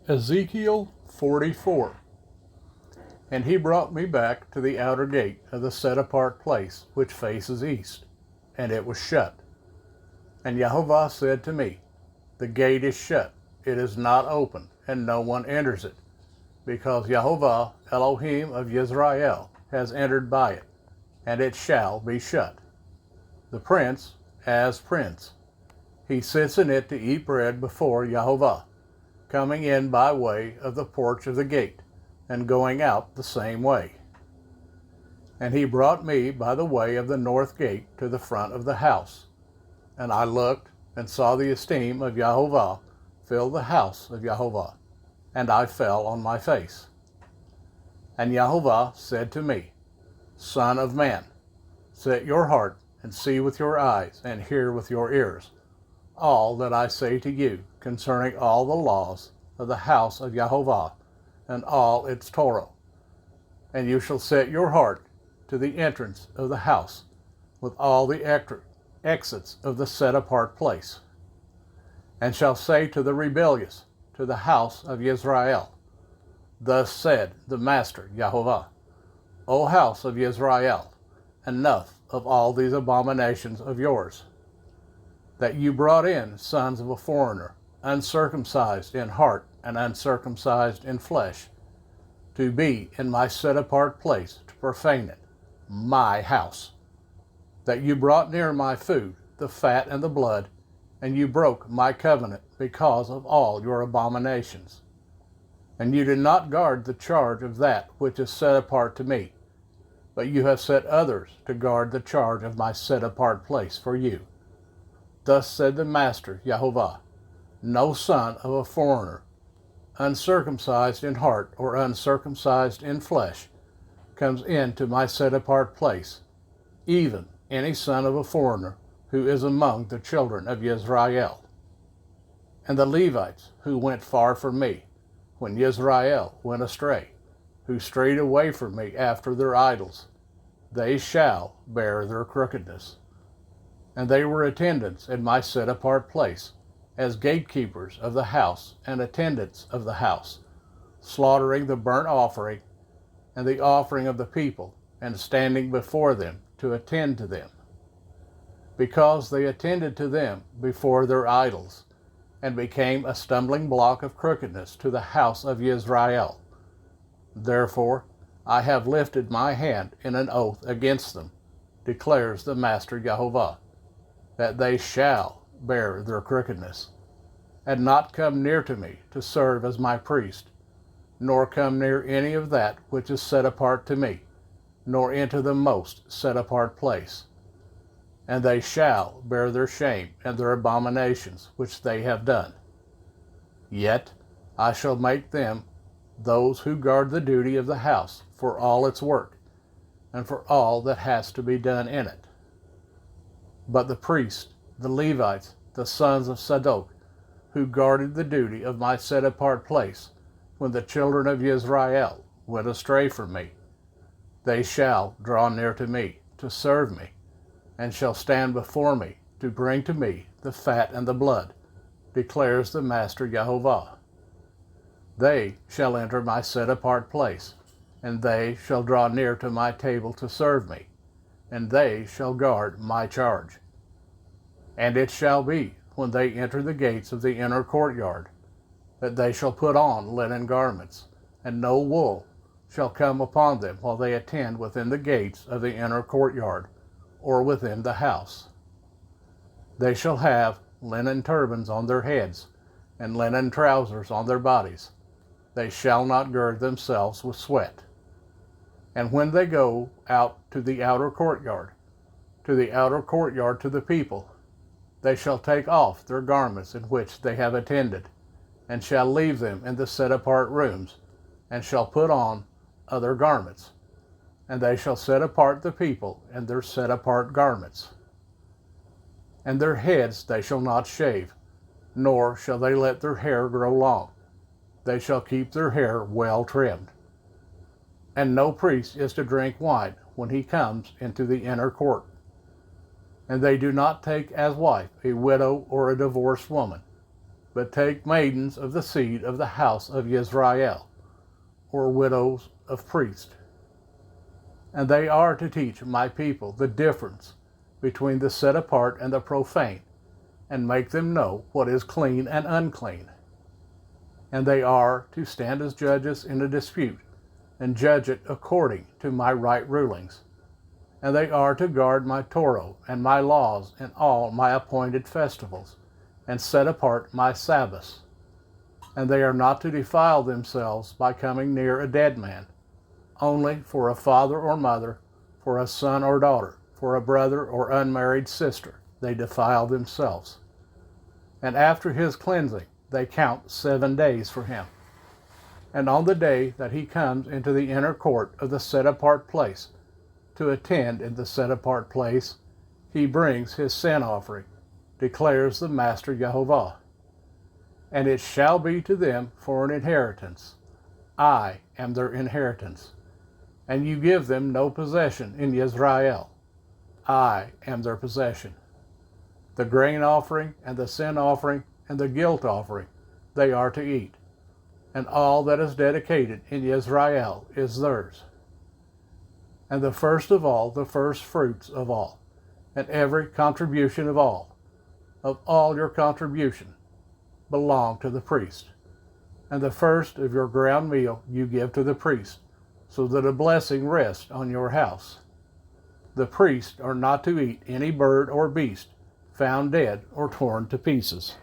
Ezekial 44. And he brought me back to the outer gate of the set-apart place which faces east, and it was shut. And Jehovah said to me, The gate is shut, it is not open, and no one enters it, because Jehovah Elohim of Israel has entered by it, and it shall be shut. The prince as prince, he sits in it to eat bread before Jehovah, coming in by way of the porch of the gate, and going out the same way. And he brought me by the way of the north gate to the front of the house. And I looked, and saw the esteem of Jehovah fill the house of Jehovah, and I fell on my face. And Jehovah said to me, Son of man, set your heart, and see with your eyes, and hear with your ears, all that I say to you concerning all the laws of the house of Jehovah, and all its Torah. And you shall set your heart to the entrance of the house, with all the exits of the set-apart place, and shall say to the rebellious, to the house of Israel, Thus said the Master Jehovah, O house of Israel, enough of all these abominations of yours, that you brought in sons of a foreigner, uncircumcised in heart and uncircumcised in flesh, to be in my set-apart place to profane it, my house. That you brought near my food, the fat and the blood, and you broke my covenant because of all your abominations. And you did not guard the charge of that which is set apart to me, but you have set others to guard the charge of my set-apart place for you. Thus said the Master Jehovah, No son of a foreigner, uncircumcised in heart or uncircumcised in flesh, comes into my set-apart place, even any son of a foreigner who is among the children of Israel. And the Levites who went far from me, when Israel went astray, who strayed away from me after their idols, they shall bear their crookedness. And they were attendants in my set-apart place, as gatekeepers of the house and attendants of the house, slaughtering the burnt offering and the offering of the people, and standing before them to attend to them. Because they attended to them before their idols, and became a stumbling block of crookedness to the house of Israel. Therefore I have lifted my hand in an oath against them, declares the Master Jehovah, that they shall bear their crookedness, and not come near to me to serve as my priest, nor come near any of that which is set apart to me, nor into the most set apart place. And they shall bear their shame and their abominations which they have done. Yet I shall make them those who guard the duty of the house for all its work, and for all that has to be done in it. But the priests, the Levites, the sons of Zadok, who guarded the duty of my set-apart place, when the children of Israel went astray from me, they shall draw near to me to serve me, and shall stand before me to bring to me the fat and the blood, declares the Master Jehovah. They shall enter my set-apart place, and they shall draw near to my table to serve me, and they shall guard my charge. And it shall be, when they enter the gates of the inner courtyard, that they shall put on linen garments, and no wool shall come upon them while they attend within the gates of the inner courtyard, or within the house. They shall have linen turbans on their heads, and linen trousers on their bodies. They shall not gird themselves with sweat. And when they go out to the outer courtyard to the people, they shall take off their garments in which they have attended, and shall leave them in the set-apart rooms, and shall put on other garments. And they shall set apart the people in their set-apart garments. And their heads they shall not shave, nor shall they let their hair grow long. They shall keep their hair well trimmed. And no priest is to drink wine when he comes into the inner court. And they do not take as wife a widow or a divorced woman, but take maidens of the seed of the house of Israel, or widows of priests. And they are to teach my people the difference between the set apart and the profane, and make them know what is clean and unclean. And they are to stand as judges in a dispute, and judge it according to my right rulings. And they are to guard my Torah and my laws in all my appointed festivals, and set apart my Sabbaths. And they are not to defile themselves by coming near a dead man, only for a father or mother, for a son or daughter, for a brother or unmarried sister, they defile themselves. And after his cleansing, they count 7 days for him. And on the day that he comes into the inner court of the set-apart place, to attend in the set-apart place, he brings his sin offering, declares the Master Yehovah. And it shall be to them for an inheritance. I am their inheritance. And you give them no possession in Israel. I am their possession. The grain offering and the sin offering and the guilt offering they are to eat. And all that is dedicated in Israel is theirs. And the first of all, the first fruits of all, and every contribution of all your contribution, belong to the priest. And the first of your ground meal you give to the priest, so that a blessing rests on your house. The priests are not to eat any bird or beast found dead or torn to pieces.